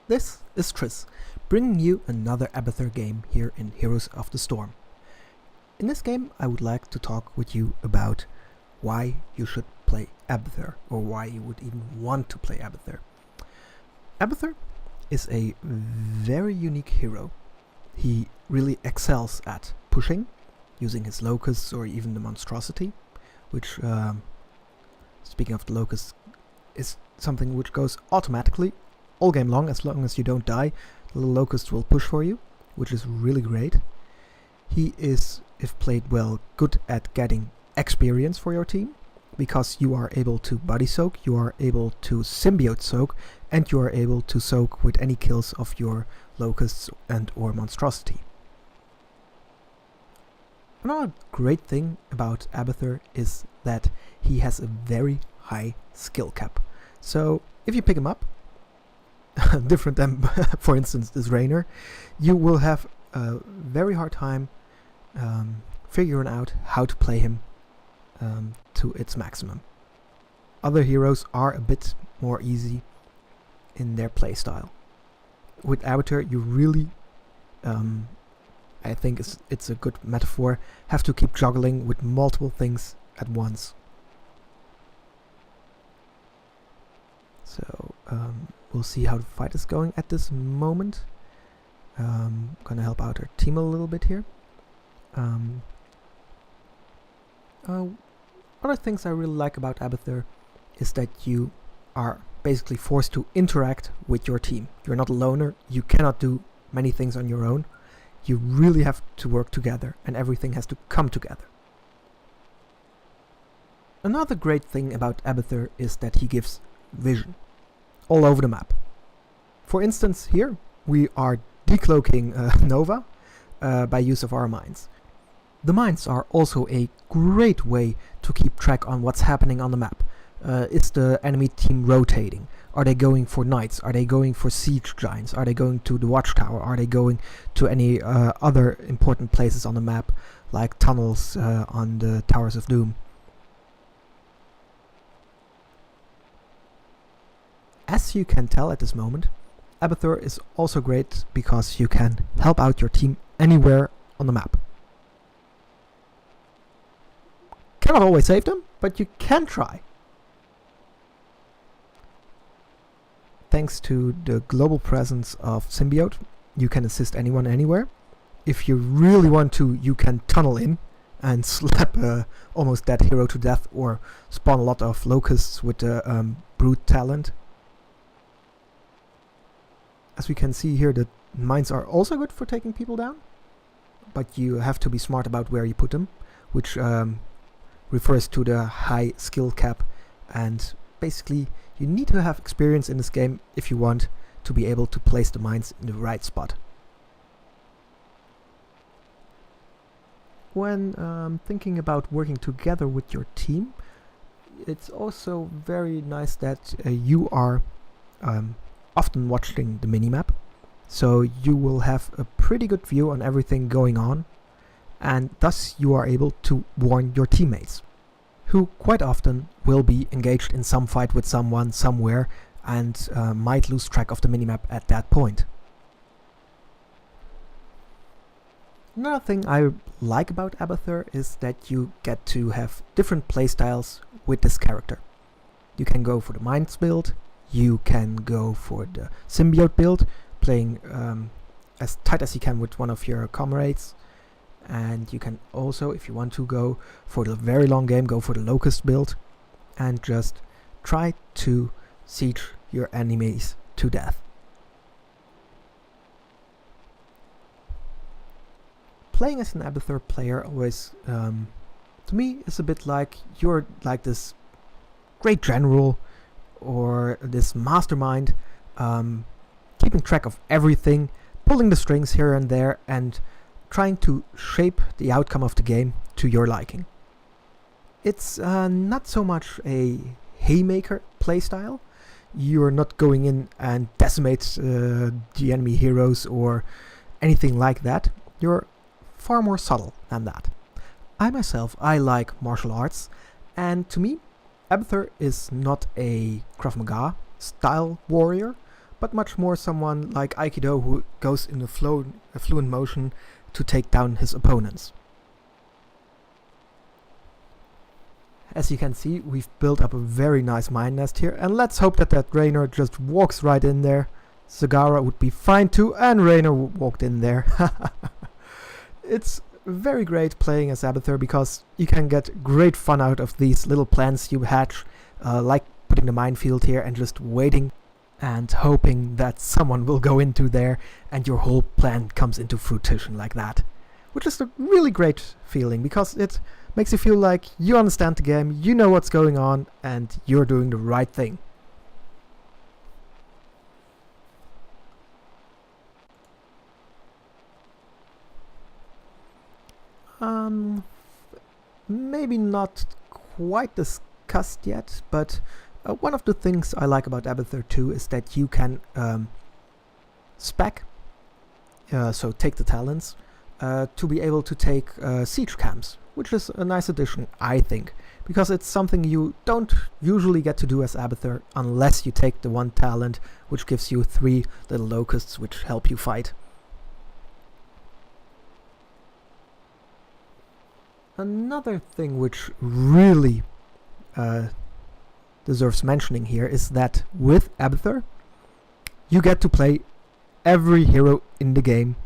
This is Trisss, bringing you another Abathur game here in Heroes of the Storm. In this game I would like to talk with you about why you should play Abathur, or why you would even want to play Abathur. Abathur is a very unique hero. He really excels at pushing, using his locusts or even the monstrosity, which, speaking of the locusts, is something which goes automatically all game long. As long as you don't die, the little locusts will push for you, which is really great. He is, if played well, good at getting experience for your team, because you are able to body soak, you are able to symbiote soak, and you are able to soak with any kills of your locusts and or monstrosity. Another great thing about Abathur is that he has a very high skill cap. So if you pick him up, different than for instance this Rainer, you will have a very hard time figuring out how to play him to its maximum. Other heroes are a bit more easy in their playstyle. With Abathur you really, I think it's a good metaphor, have to keep juggling with multiple things at once. So we'll see how the fight is going at this moment. Gonna help out our team a little bit here. Other things I really like about Abathur is that you are basically forced to interact with your team. You're not a loner, you cannot do many things on your own. You really have to work together, and everything has to come together. Another great thing about Abathur is that he gives vision all over the map. For instance, here we are decloaking Nova by use of our mines. The mines are also a great way to keep track on what's happening on the map. Is the enemy team rotating? Are they going for knights? Are they going for siege giants? Are they going to the watchtower? Are they going to any other important places on the map, like tunnels on the Towers of Doom? As you can tell at this moment, Abathur is also great because you can help out your team anywhere on the map. Cannot always save them, but you can try. Thanks to the global presence of Symbiote, you can assist anyone anywhere. If you really want to, you can tunnel in and slap almost dead hero to death, or spawn a lot of locusts with the brute talent. As we can see here, the mines are also good for taking people down, but you have to be smart about where you put them, which refers to the high skill cap, and basically you need to have experience in this game if you want to be able to place the mines in the right spot. When thinking about working together with your team, it's also very nice that you are often watching the minimap, so you will have a pretty good view on everything going on, and thus you are able to warn your teammates, who quite often will be engaged in some fight with someone somewhere and might lose track of the minimap at that point. Another thing I like about Abathur is that you get to have different playstyles with this character. You can go for the mines build, you can go for the symbiote build, playing as tight as you can with one of your comrades, and you can also, if you want to, go for the very long game, go for the locust build and just try to siege your enemies to death. Playing as an Abathur player always, to me, is a bit like you're like this great general or this mastermind, keeping track of everything, pulling the strings here and there, and trying to shape the outcome of the game to your liking. It's not so much a haymaker playstyle. You're not going in and decimate the enemy heroes or anything like that. You're far more subtle than that. I myself, I like martial arts, and to me Abathur is not a Krav Maga style warrior, but much more someone like Aikido who goes in a fluent motion to take down his opponents. As you can see, we've built up a very nice mine nest here, and let's hope that Rainer just walks right in there. Zagara would be fine too, and Rainer walked in there. It's very great playing as Abathur because you can get great fun out of these little plans you hatch, like putting the minefield here and just waiting and hoping that someone will go into there and your whole plan comes into fruition like that. Which is a really great feeling because it makes you feel like you understand the game, you know what's going on, and you're doing the right thing. Maybe not quite discussed yet, but one of the things I like about Abathur 2 is that you can spec, so take the talents, to be able to take siege camps, which is a nice addition, I think, because it's something you don't usually get to do as Abathur unless you take the one talent which gives you 3 little locusts which help you fight. Another thing which really deserves mentioning here is that with Abathur you get to play every hero in the game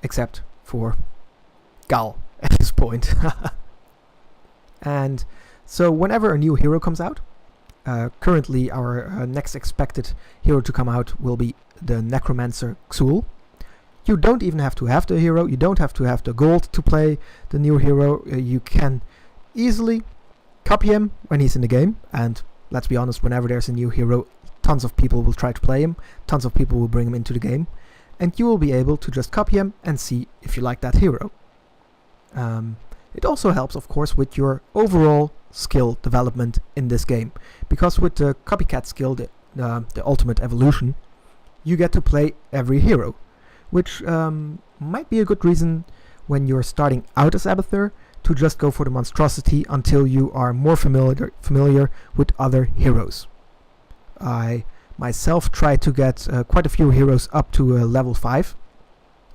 except for Gal at this point. And so whenever a new hero comes out, currently our next expected hero to come out will be the Necromancer Xul. You don't even have to have the hero, you don't have to have the gold to play the new hero. You can easily copy him when he's in the game, and let's be honest, whenever there's a new hero, tons of people will try to play him, tons of people will bring him into the game, and you will be able to just copy him and see if you like that hero. It also helps, of course, with your overall skill development in this game, because with the copycat skill, the ultimate evolution, you get to play every hero, which might be a good reason when you're starting out as Abathur to just go for the monstrosity until you are more familiar with other heroes. I myself tried to get quite a few heroes up to level 5.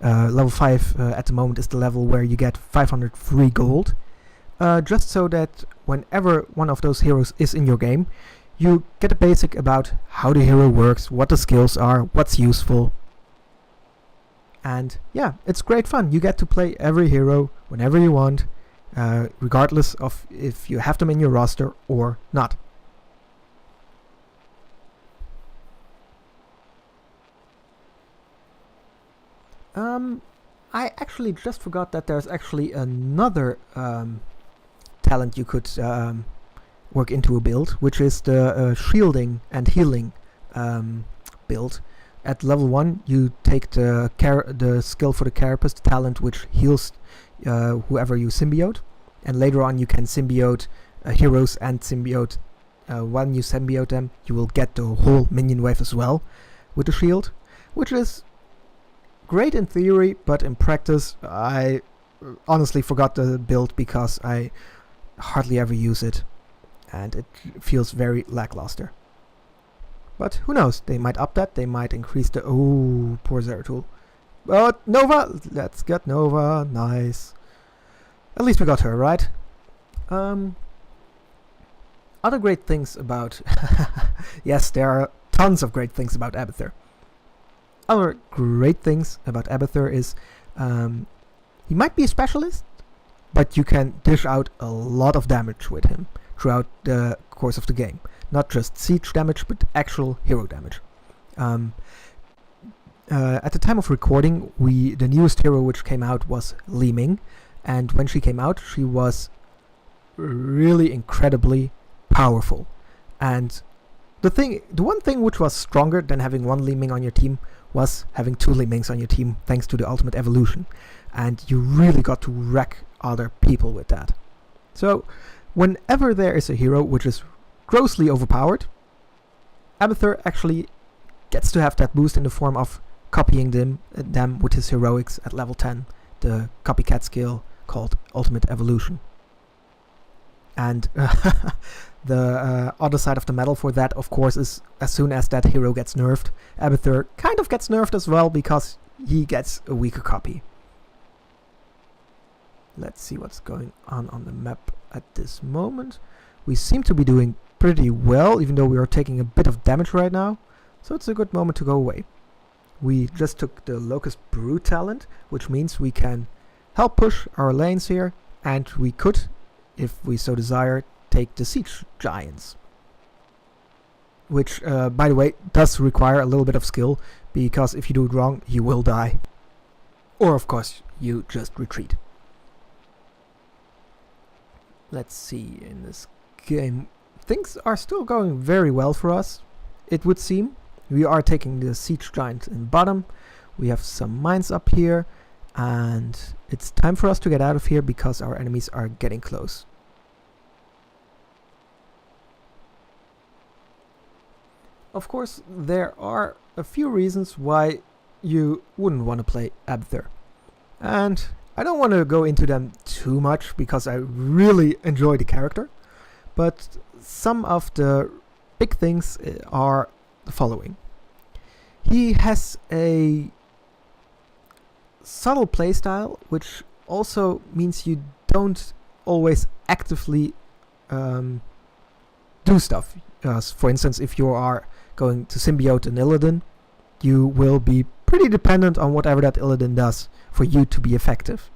Level 5 at the moment is the level where you get 500 free gold, just so that whenever one of those heroes is in your game, you get a basic about how the hero works, what the skills are, what's useful. And yeah, it's great fun. You get to play every hero whenever you want, regardless of if you have them in your roster or not. I actually just forgot that there's actually another talent you could work into a build, which is the shielding and healing build. At level 1 you take the skill for the Carapace, the talent which heals whoever you symbiote, and later on you can symbiote heroes and symbiote. When you symbiote them, you will get the whole minion wave as well with the shield, which is great in theory, but in practice I honestly forgot the build because I hardly ever use it, and it feels very lackluster. But who knows, they might up that, they might increase the... Oh, poor Zeratul. But Nova! Let's get Nova, nice. At least we got her, right? Other great things about... Yes, there are tons of great things about Abathur. Other great things about Abathur is he might be a specialist, but you can dish out a lot of damage with him throughout the course of the game. Not just siege damage, but actual hero damage. At the time of recording, the newest hero which came out was Li Ming, and when she came out, she was really incredibly powerful. And the one thing which was stronger than having one Li Ming on your team was having 2 Li Mings on your team, thanks to the ultimate evolution. And you really got to wreck other people with that. So, whenever there is a hero which is grossly overpowered, Abathur actually gets to have that boost in the form of copying them with his heroics at level 10, the copycat skill called Ultimate Evolution. And the other side of the medal for that, of course, is as soon as that hero gets nerfed, Abathur kind of gets nerfed as well because he gets a weaker copy. Let's see what's going on the map at this moment. We seem to be doing pretty well, even though we are taking a bit of damage right now. So it's a good moment to go away. We just took the Locust Brute talent, which means we can help push our lanes here, and we could, if we so desire, take the Siege Giants. Which, by the way, does require a little bit of skill, because if you do it wrong, you will die. Or, of course, you just retreat. Let's see, in this game, things are still going very well for us, it would seem. We are taking the Siege Giant in bottom, we have some mines up here, and it's time for us to get out of here because our enemies are getting close. Of course, there are a few reasons why you wouldn't want to play Abathur. And I don't want to go into them too much because I really enjoy the character. But some of the big things are the following. He has a subtle playstyle, which also means you don't always actively do stuff. For instance, if you are going to symbiote an Illidan, you will be pretty dependent on whatever that Illidan does for you to be effective.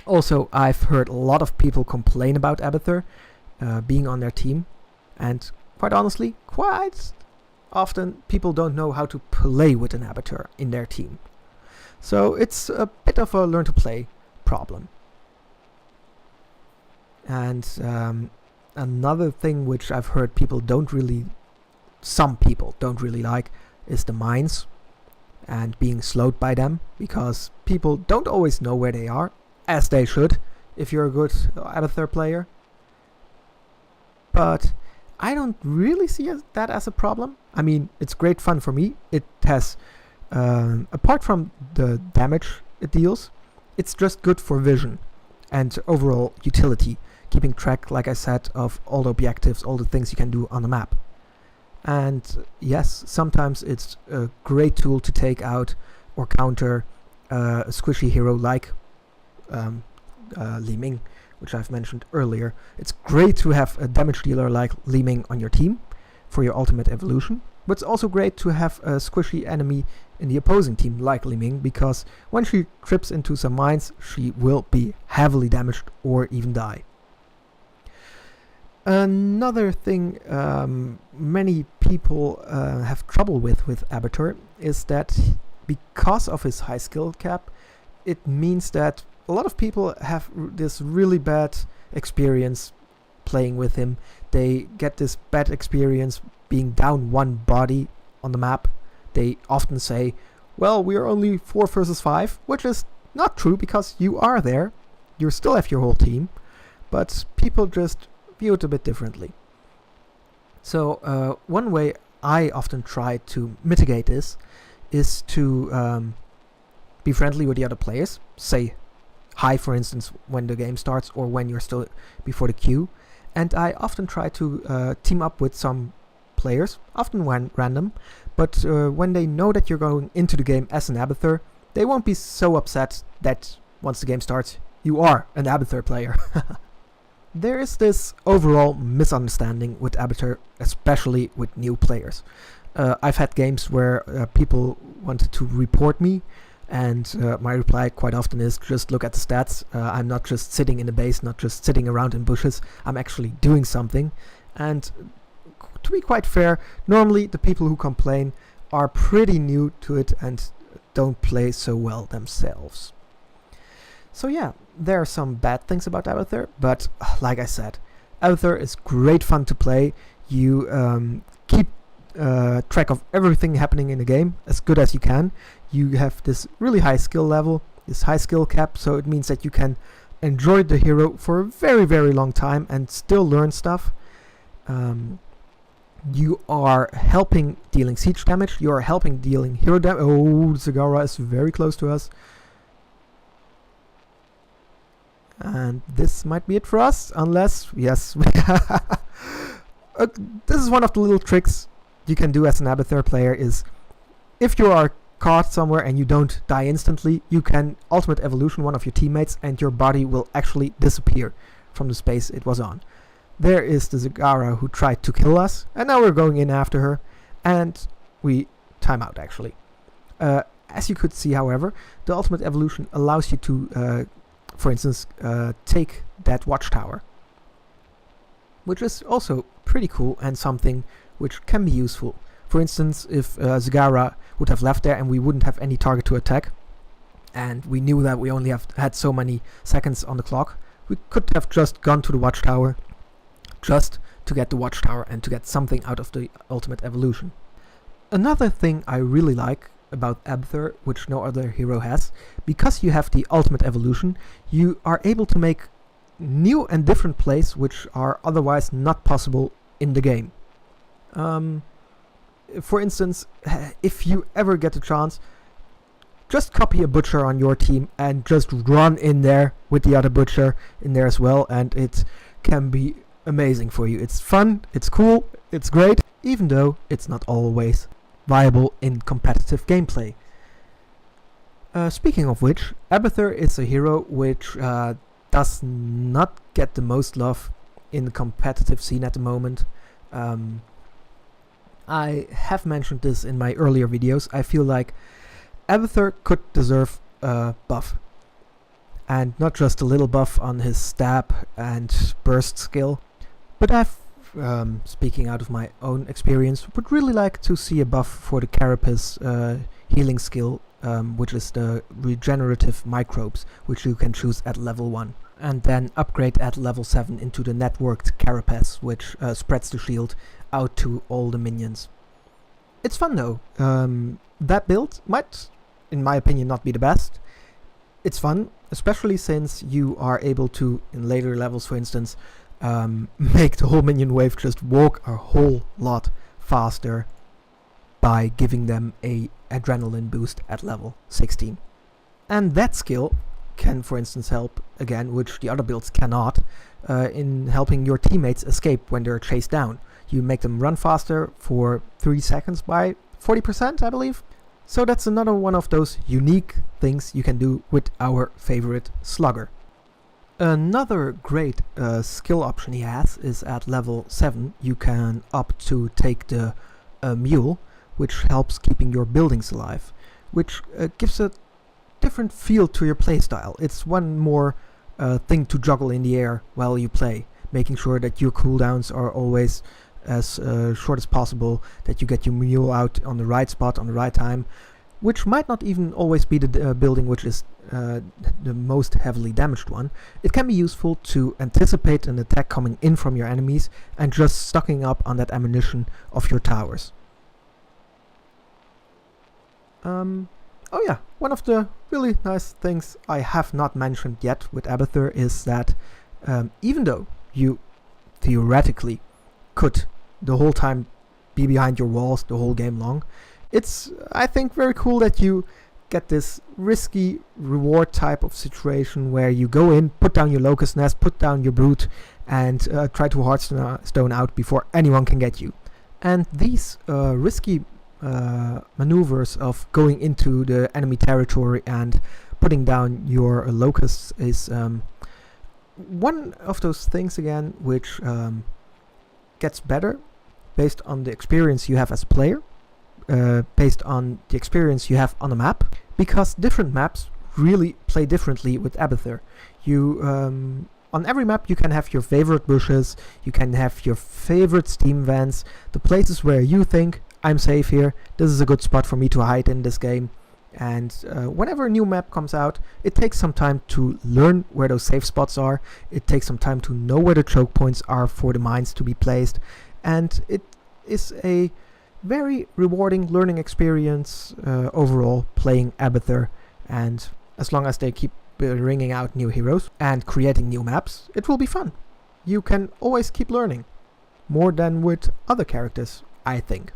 Also, I've heard a lot of people complain about Abathur being on their team, and quite honestly, quite often people don't know how to play with an Abathur in their team. So it's a bit of a learn to play problem. And another thing which I've heard some people don't really like is the mines and being slowed by them, because people don't always know where they are, as they should if you're a good Abathur player. But I don't really see that as a problem. I mean, it's great fun for me. It has, apart from the damage it deals, it's just good for vision and overall utility, keeping track, like I said, of all the objectives, all the things you can do on the map. And yes, sometimes it's a great tool to take out or counter a squishy hero like Li Ming, which I've mentioned earlier. It's great to have a damage dealer like Li Ming on your team for your ultimate evolution, but it's also great to have a squishy enemy in the opposing team like Li Ming, because when she trips into some mines, she will be heavily damaged or even die. Another thing many people have trouble with Abathur is that because of his high skill cap, it means that a lot of people have this really bad experience playing with him. They get this bad experience being down one body on the map. They often say, well, we are only 4 versus 5, which is not true because you are there. You still have your whole team, but people just view it a bit differently. So one way I often try to mitigate this is to be friendly with the other players. Say hi, for instance, when the game starts or when you're still before the queue. And I often try to team up with some players, often when random, but when they know that you're going into the game as an Abathur, they won't be so upset that once the game starts, you are an Abathur player. There is this overall misunderstanding with Abathur, especially with new players. I've had games where people wanted to report me, and my reply quite often is just look at the stats. I'm not just sitting in the base, not just sitting around in bushes. I'm actually doing something. And to be quite fair, normally the people who complain are pretty new to it and don't play so well themselves. So yeah, there are some bad things about Abathur, but like I said, Abathur is great fun to play. You keep track of everything happening in the game as good as you can. You have this really high skill level, this high skill cap, so it means that you can enjoy the hero for a very, very long time and still learn stuff. You are helping dealing siege damage, you are helping dealing hero damage. Oh, Zagara is very close to us. And this might be it for us, unless, yes, this is one of the little tricks you can do as an Abathur player, is if you are caught somewhere and you don't die instantly, you can ultimate evolution one of your teammates and your body will actually disappear from the space it was on. There is the Zagara who tried to kill us, and now we're going in after her, and we time out actually. As you could see, however, the ultimate evolution allows you to, for instance, take that watchtower, which is also pretty cool and something which can be useful. For instance, if Zagara would have left there and we wouldn't have any target to attack, and we knew that we only had so many seconds on the clock, we could have just gone to the watchtower just to get the watchtower and to get something out of the ultimate evolution. Another thing I really like about Abathur, which no other hero has, because you have the ultimate evolution, you are able to make new and different plays which are otherwise not possible in the game. For instance, if you ever get the chance, just copy a butcher on your team and just run in there with the other butcher in there as well, and it can be amazing for you. It's fun, it's cool, it's great, even though it's not always viable in competitive gameplay. Speaking of which, Abathur is a hero which does not get the most love in the competitive scene at the moment. I have mentioned this in my earlier videos. I feel like Abathur could deserve a buff. And not just a little buff on his stab and burst skill, but I've, speaking out of my own experience, would really like to see a buff for the Carapace healing skill, which is the regenerative microbes, which you can choose at level 1. And then upgrade at level 7 into the networked Carapace, which spreads the shield out to all the minions. It's fun though. That build might, in my opinion, not be the best. It's fun, especially since you are able to, in later levels for instance, make the whole minion wave just walk a whole lot faster by giving them a adrenaline boost at level 16. And that skill can, for instance, help, again, which the other builds cannot, in helping your teammates escape when they're chased down. You make them run faster for 3 seconds by 40%, I believe. So that's another one of those unique things you can do with our favorite Slugger. Another great skill option he has is at level 7. You can opt to take the mule, which helps keeping your buildings alive, which gives a different feel to your playstyle. It's one more thing to juggle in the air while you play, making sure that your cooldowns are always as short as possible, that you get your mule out on the right spot on the right time, which might not even always be the building which is the most heavily damaged one. It can be useful to anticipate an attack coming in from your enemies and just stocking up on that ammunition of your towers. Oh yeah, one of the really nice things I have not mentioned yet with Abathur is that even though you theoretically could the whole time be behind your walls the whole game long, it's, I think, very cool that you get this risky reward type of situation where you go in, put down your locust nest, put down your brood, and try to hardstone out before anyone can get you. And these risky maneuvers of going into the enemy territory and putting down your locusts is one of those things again which gets better based on the experience you have as a player, based on the experience you have on a map, because different maps really play differently with Abathur. You on every map you can have your favorite bushes, you can have your favorite steam vents, the places where you think, I'm safe here, this is a good spot for me to hide in this game. And whenever a new map comes out, it takes some time to learn where those safe spots are, it takes some time to know where the choke points are for the mines to be placed, and it is a very rewarding learning experience overall playing Abathur. And as long as they keep bringing out new heroes and creating new maps, it will be fun. You can always keep learning, more than with other characters, I think.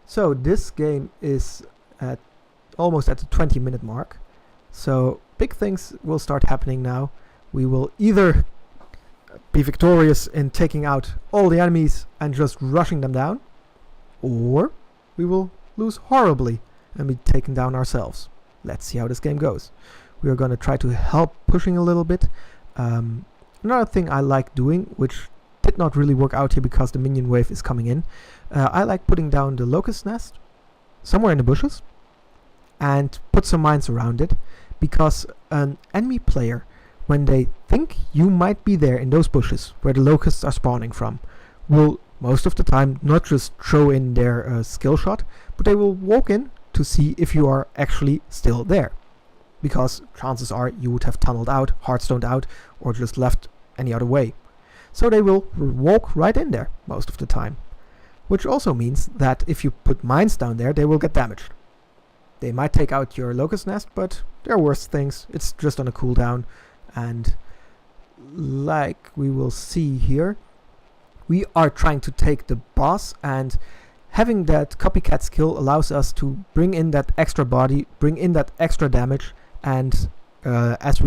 So this game is almost at the 20-minute mark. So big things will start happening now. We will either be victorious in taking out all the enemies and just rushing them down, or we will lose horribly and be taken down ourselves. Let's see how this game goes. We are going to try to help pushing a little bit. Another thing I like doing, which did not really work out here because the minion wave is coming in, I like putting down the locust nest somewhere in the bushes and put some mines around it, because an enemy player, when they think you might be there in those bushes where the locusts are spawning from, will most of the time not just throw in their skill shot, but they will walk in to see if you are actually still there, because chances are you would have tunneled out, hardstoned out, or just left any other way. So they will walk right in there most of the time, which also means that if you put mines down there, they will get damaged. They might take out your locust nest, but there are worse things. It's just on a cooldown, and like we will see here, we are trying to take the boss, and having that copycat skill allows us to bring in that extra body, bring in that extra damage, and as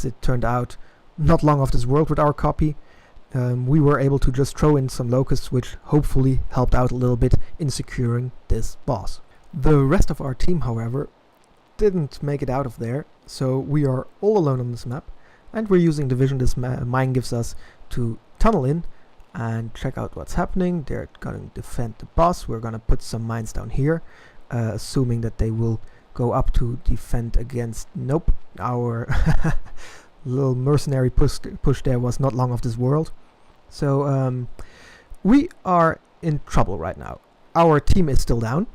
it turned out, not long off this world with our copy, we were able to just throw in some locusts, which hopefully helped out a little bit in securing this boss. The rest of our team, however, didn't make it out of there, so we are all alone on this map, and we're using the vision this mine gives us to tunnel in and check out what's happening. They're gonna defend the boss. We're gonna put some mines down here, assuming that they will go up to defend against... Nope, our little mercenary push there was not long off this world. So we are in trouble right now. Our team is still down.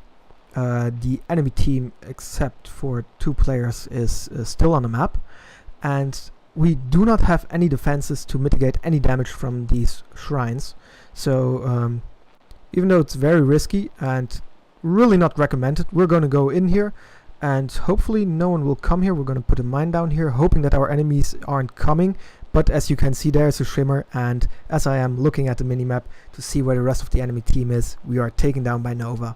The enemy team, except for 2 players, is still on the map, and we do not have any defenses to mitigate any damage from these shrines. So even though it's very risky and really not recommended, we're going to go in here, and hopefully no one will come here. We're going to put a mine down here, hoping that our enemies aren't coming. But as you can see, there's a shimmer, and as I am looking at the minimap to see where the rest of the enemy team is, we are taken down by Nova.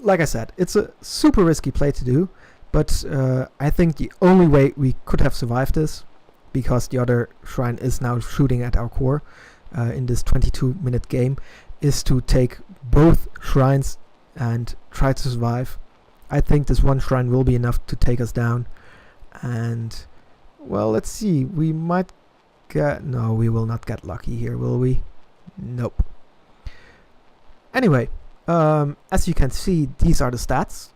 Like I said, it's a super risky play to do, but I think the only way we could have survived this, because the other shrine is now shooting at our core in this 22-minute game, is to take both shrines and try to survive. I think this one shrine will be enough to take us down, and well, let's see, we might get... No, we will not get lucky here, will we? Nope. Anyway, as you can see, these are the stats.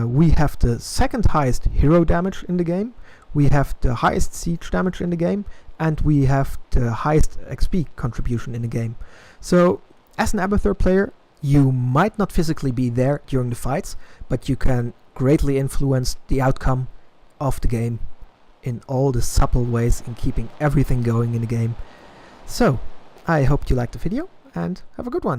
We have the second highest hero damage in the game, we have the highest siege damage in the game, and we have the highest XP contribution in the game. So, as an Abathur player, you might not physically be there during the fights, but you can greatly influence the outcome of the game in all the subtle ways in keeping everything going in the game. So, I hope you liked the video, and have a good one.